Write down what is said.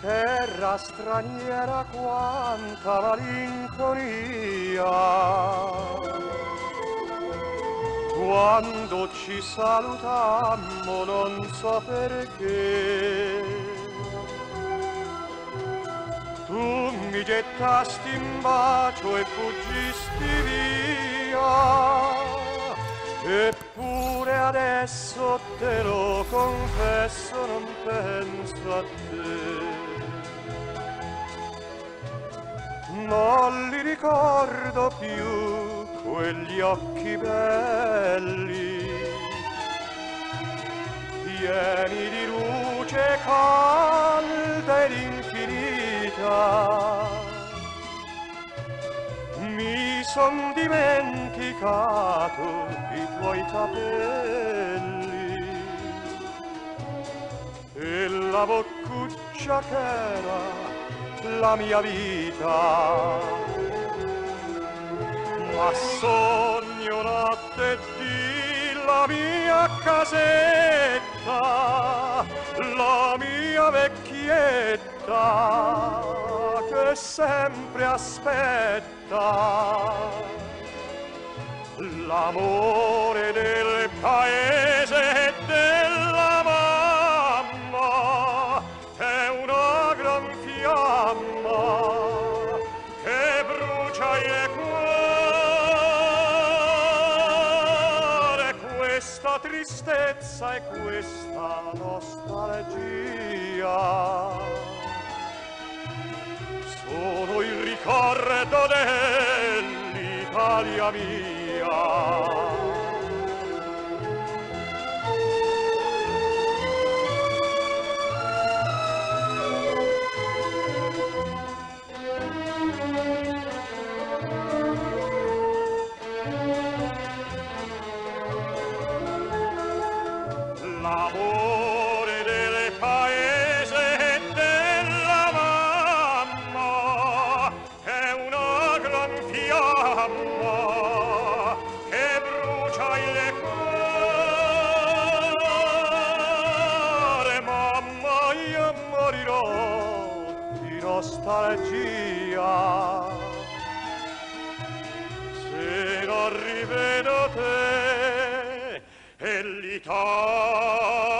terra straniera quanta malinconia, quando ci salutammo non so perché, tu mi gettasti in bacio e fuggisti via, eppure adesso te lo confesso non penso a te. Non li ricordo più quegli occhi belli, pieni di luce calda ed infinita. Mi son dimenticato i tuoi capelli e la boccuccia ch'era la mia vita, ma sogno notte di la mia casetta, la mia vecchietta che sempre aspetta l'amore del paese e della mamma, è una gran fiamma che brucia il cuore, questa tristezza e questa nostalgia sono il ricordo dell'Italia mia. L'amore del paese e della mamma è una gran fiamma che brucia il cuore. Mamma, io morirò di nostalgia se non rivedo te e l'Italia